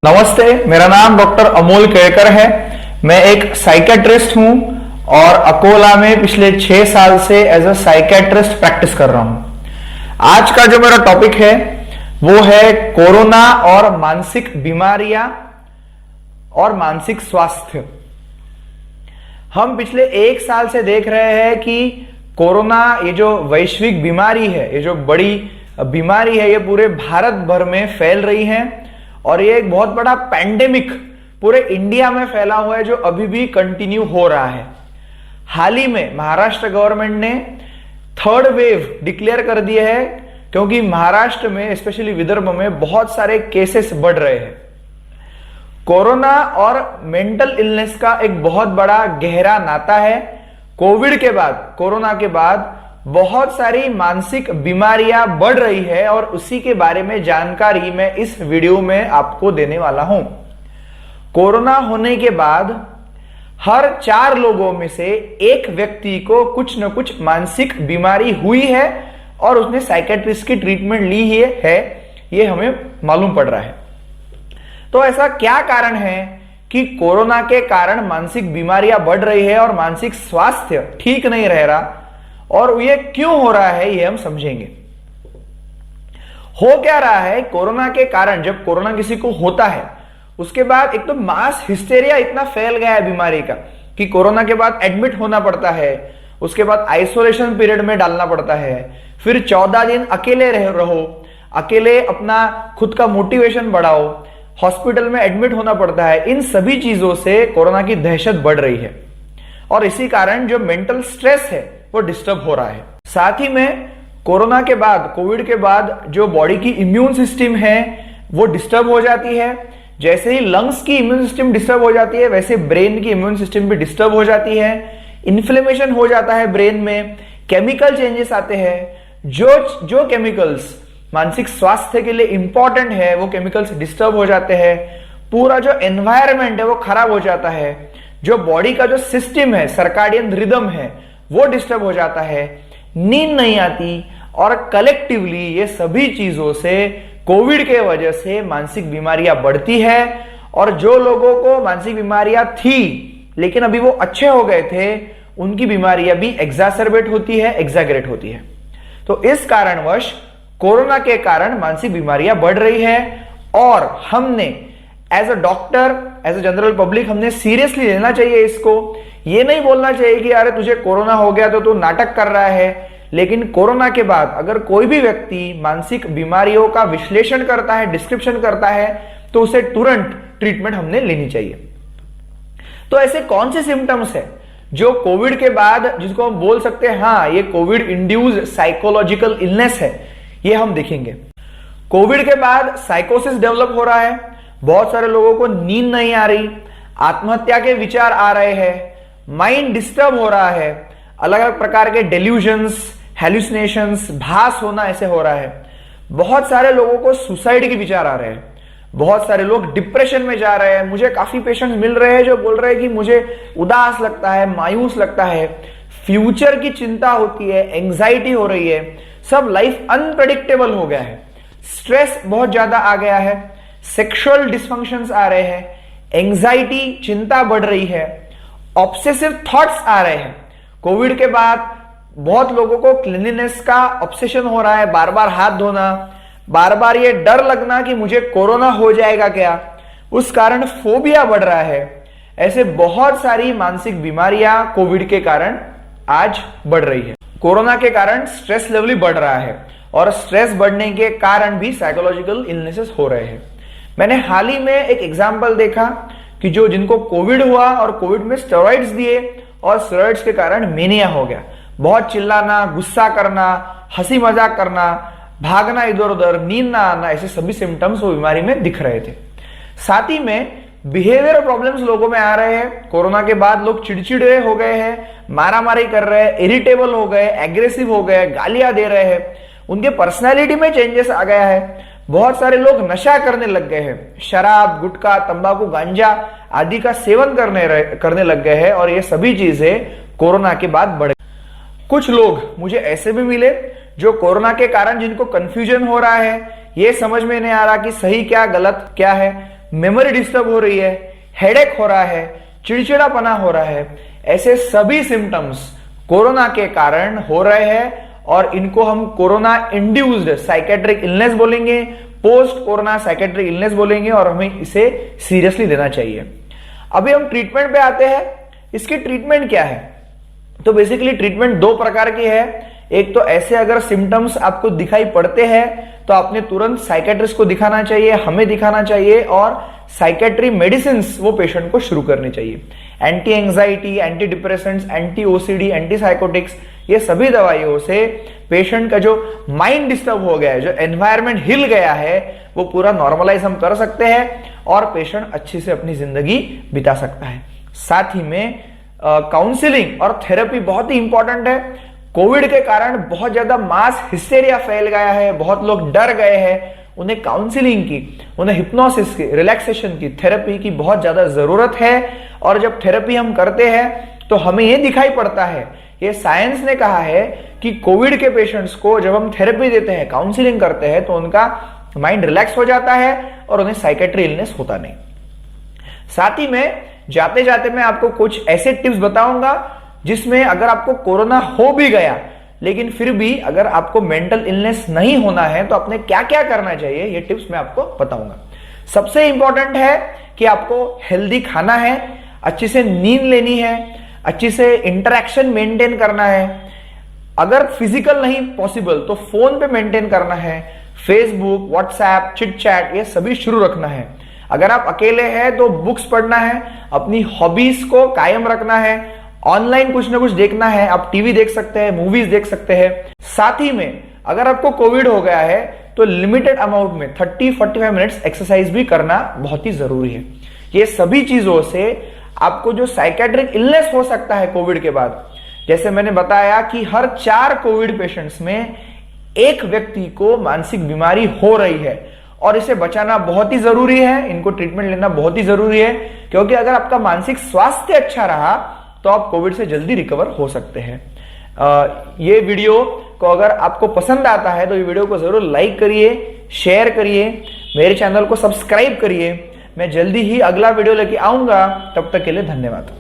नमस्ते, मेरा नाम डॉक्टर अमोल केड़कर है। मैं एक साइकेट्रिस्ट हूं और अकोला में पिछले 6 साल से एज अ साइकेट्रिस्ट प्रैक्टिस कर रहा हूं। आज का जो मेरा टॉपिक है वो है कोरोना और मानसिक बीमारियां और मानसिक स्वास्थ्य। हम पिछले 1 साल से देख रहे हैं कि कोरोना, ये जो वैश्विक बीमारी है, ये जो बड़ी बीमारी है, ये पूरे भारत भर में फैल रही है और ये एक बहुत बड़ा पैंडेमिक पूरे इंडिया में फैला हुआ है जो अभी भी कंटिन्यू हो रहा है। हाल ही में महाराष्ट्र गवर्नमेंट ने 3rd वेव डिक्लेयर कर दिए है क्योंकि महाराष्ट्र में, स्पेशली विदर्भ में बहुत सारे केसेस बढ़ रहे हैं। कोरोना और मेंटल इलनेस का एक बहुत बड़ा गहरा नाता है। कोविड के बाद, कोरोना के बाद बहुत सारी मानसिक बीमारियां बढ़ रही है और उसी के बारे में जानकारी मैं इस वीडियो में आपको देने वाला हूं। कोरोना होने के बाद हर 4 लोगों में से एक व्यक्ति को कुछ न कुछ मानसिक बीमारी हुई है और उसने साइकेट्रिस्ट की ट्रीटमेंट ली है, ये हमें मालूम पड़ रहा है। तो ऐसा क्या कारण है कि कोरोना के कारण मानसिक बीमारियां बढ़ रही है और मानसिक स्वास्थ्य ठीक नहीं रह रहा, और ये क्यों हो रहा है ये हम समझेंगे। हो क्या रहा है कोरोना के कारण? जब कोरोना किसी को होता है उसके बाद एक तो मास हिस्टेरिया इतना फैल गया है बीमारी का कि कोरोना के बाद एडमिट होना पड़ता है, उसके बाद आइसोलेशन पीरियड में डालना पड़ता है, फिर 14 दिन अकेले रहो, अकेले अपना खुद का मोटिवेशन बढ़ाओ, हॉस्पिटल में एडमिट होना पड़ता है। इन सभी चीजों से कोरोना की दहशत बढ़ रही है और इसी कारण जो मेंटल स्ट्रेस है वो डिस्टर्ब हो रहा है। साथ ही में कोरोना के बाद, कोविड के बाद जो बॉडी की इम्यून सिस्टम है वो डिस्टर्ब हो जाती है। जैसे ही लंग्स की इम्यून सिस्टम डिस्टर्ब हो जाती है वैसे ब्रेन की इम्यून सिस्टम भी डिस्टर्ब हो जाती है। इन्फ्लेमेशन हो जाता है ब्रेन में, केमिकल चेंजेस आते हैं। जो केमिकल्स मानसिक स्वास्थ्य के लिए इंपॉर्टेंट है वो केमिकल्स डिस्टर्ब हो जाते हैं। पूरा जो एनवायरमेंट है वो खराब हो जाता है। जो बॉडी का जो सिस्टम है, सर्काडियन रिदम है, वो डिस्टर्ब हो जाता है। नींद नहीं आती और कलेक्टिवली ये सभी चीजों से कोविड के वजह से मानसिक बीमारियां बढ़ती है। और जो लोगों को मानसिक बीमारियां थी लेकिन अभी वो अच्छे हो गए थे, उनकी बीमारियां भी एग्जासर्बेट होती है, एग्जागरेट होती है। तो इस कारणवश कोरोना के कारण मानसिक बीमारियां बढ़ रही है और हमने as a doctor, as a general public, हमने सीरियसली लेना चाहिए इसको। ये नहीं बोलना चाहिए कि अरे तुझे कोरोना हो गया तो तू नाटक कर रहा है। लेकिन कोरोना के बाद अगर कोई भी व्यक्ति मानसिक बीमारियों का विश्लेषण करता है, डिस्क्रिप्शन करता है, तो उसे तुरंत ट्रीटमेंट हमने लेनी चाहिए। तो ऐसे कौन से सिम्टम्स है जो कोविड के बाद, जिसको हम बोल सकते हैं हाँ ये कोविड इंड्यूस्ड साइकोलॉजिकल इलनेस है, ये हम देखेंगे। कोविड के बाद साइकोसिस डेवलप हो रहा है। बहुत सारे लोगों को नींद नहीं आ रही, आत्महत्या के विचार आ रहे हैं, माइंड डिस्टर्ब हो रहा है, अलग अलग प्रकार के डेल्यूजन्स, हेलुसिनेशंस, भास होना ऐसे हो रहा है। बहुत सारे लोगों को सुसाइड के विचार आ रहे हैं। बहुत सारे लोग डिप्रेशन में जा रहे हैं। मुझे काफी पेशेंट्स मिल रहे हैं जो बोल रहे हैं कि मुझे उदास लगता है, मायूस लगता है, फ्यूचर की चिंता होती है, एंग्जाइटी हो रही है, सब लाइफ अनप्रेडिक्टेबल हो गया है, स्ट्रेस बहुत ज्यादा आ गया है, सेक्सुअल डिसफंक्शंस आ रहे हैं, एंग्जाइटी, चिंता बढ़ रही है, ऑब्सेसिव थॉट्स आ रहे हैं। कोविड के बाद बहुत लोगों को क्लीनलीनेस का ऑब्सेशन हो रहा है, बार बार हाथ धोना, बार बार ये डर लगना कि मुझे कोरोना हो जाएगा क्या, उस कारण फोबिया बढ़ रहा है। ऐसे बहुत सारी मानसिक बीमारियां कोविड के कारण आज बढ़ रही है। कोरोना के कारण स्ट्रेस लेवल बढ़ रहा है और स्ट्रेस बढ़ने के कारण भी साइकोलॉजिकल इलनेसेस हो रहे हैं। मैंने हाल ही में एक एग्जाम्पल देखा कि जिनको कोविड हुआ और कोविड में स्टेरॉइड्स दिए और स्टेरॉइड्स के कारण मेनिया हो गया। बहुत चिल्लाना, गुस्सा करना, हंसी मजाक करना, भागना इधर उधर, नींद ना आना, ऐसे सभी सिम्टम्स वो बीमारी में दिख रहे थे। साथ ही में बिहेवियर प्रॉब्लम्स लोगों में आ रहे हैं। कोरोना के बाद लोग चिड़चिड़े हो गए हैं, मारामारी कर रहे हैं, इरिटेबल हो गए, एग्रेसिव हो गए, गालियां दे रहे हैं, उनके पर्सनैलिटी में चेंजेस आ गया है। बहुत सारे लोग नशा करने लग गए हैं, शराब, गुटखा, तंबाकू, गांजा आदि का सेवन करने लग गए हैं और ये सभी चीजें कोरोना के बाद बढ़ गई। कुछ लोग मुझे ऐसे भी मिले जो कोरोना के कारण जिनको कंफ्यूजन हो रहा है, ये समझ में नहीं आ रहा कि सही क्या गलत क्या है, मेमोरी डिस्टर्ब हो रही है, हेडेक हो रहा है, चिड़चिड़ापना हो रहा है, ऐसे सभी सिम्टम्स कोरोना के कारण हो रहे हैं और इनको हम कोरोना इंड्यूस्ड साइकेट्रिक इलनेस बोलेंगे, पोस्ट कोरोना साइकेट्रिक इलनेस बोलेंगे और हमें इसे सीरियसली लेना चाहिए। अभी हम ट्रीटमेंट पे आते हैं। इसकी ट्रीटमेंट क्या है? तो बेसिकली ट्रीटमेंट दो प्रकार की है। एक तो ऐसे अगर सिम्टम्स आपको दिखाई पड़ते हैं तो आपने तुरंत साइकेट्रिस्ट को दिखाना चाहिए, हमें दिखाना चाहिए और साइकेट्री मेडिसिन वो पेशेंट को शुरू करनी चाहिए। Anti anxiety, anti depressants, anti OCD, anti psychotics, ये सभी दवाइयों से पेशेंट का जो माइंड डिस्टर्ब हो गया है, जो एनवायरमेंट हिल गया है, वो पूरा नॉर्मलाइज हम कर सकते हैं और पेशेंट अच्छे से अपनी जिंदगी बिता सकता है। साथ ही में काउंसलिंग और थेरेपी बहुत ही इंपॉर्टेंट है। कोविड के कारण बहुत ज्यादा मास हिस्टेरिया फैल गया है, बहुत लोग डर गए हैं, उन्हें काउंसलिंग की, उन्हें हिप्नोसिस की, रिलैक्सेशन की, थेरेपी की बहुत ज्यादा जरूरत है। और जब थेरेपी हम करते हैं तो हमें यह दिखाई पड़ता है, ये साइंस ने कहा है कि कोविड के पेशेंट्स को जब हम थेरेपी देते हैं, काउंसलिंग करते हैं, तो उनका माइंड रिलैक्स हो जाता है और उन्हें साइकेट्री इलनेस होता नहीं। साथ ही में जाते जाते मैं आपको कुछ ऐसे टिप्स बताऊंगा जिसमें अगर आपको कोरोना हो भी गया लेकिन फिर भी अगर आपको मेंटल इलनेस नहीं होना है तो आपने क्या क्या करना चाहिए, ये टिप्स मैं आपको बताऊंगा। सबसे इंपॉर्टेंट है कि आपको हेल्दी खाना है, अच्छी से नींद लेनी है, अच्छी से इंटरेक्शन मेंटेन करना है। अगर फिजिकल नहीं पॉसिबल तो फोन पे मेंटेन करना है, फेसबुक, व्हाट्सएप, चिट चैट, ये सभी शुरू रखना है। अगर आप अकेले हैं तो बुक्स पढ़ना है, अपनी हॉबीज को कायम रखना है, ऑनलाइन कुछ ना कुछ देखना है, आप टीवी देख सकते हैं, मूवीज देख सकते हैं। साथ ही में अगर आपको कोविड हो गया है तो लिमिटेड अमाउंट में 30-45 मिनट्स एक्सरसाइज भी करना बहुत ही जरूरी है। ये सभी चीजों से आपको जो साइकेट्रिक इलनेस हो सकता है कोविड के बाद, जैसे मैंने बताया कि हर 4 कोविड पेशेंट्स में एक व्यक्ति को मानसिक बीमारी हो रही है और इसे बचाना बहुत ही जरूरी है, इनको ट्रीटमेंट लेना बहुत ही जरूरी है, क्योंकि अगर आपका मानसिक स्वास्थ्य अच्छा रहा तो आप कोविड से जल्दी रिकवर हो सकते हैं। ये वीडियो को अगर आपको पसंद आता है तो ये वीडियो को जरूर लाइक करिए, शेयर करिए, मेरे चैनल को सब्सक्राइब करिए। मैं जल्दी ही अगला वीडियो लेके आऊंगा, तब तक के लिए धन्यवाद।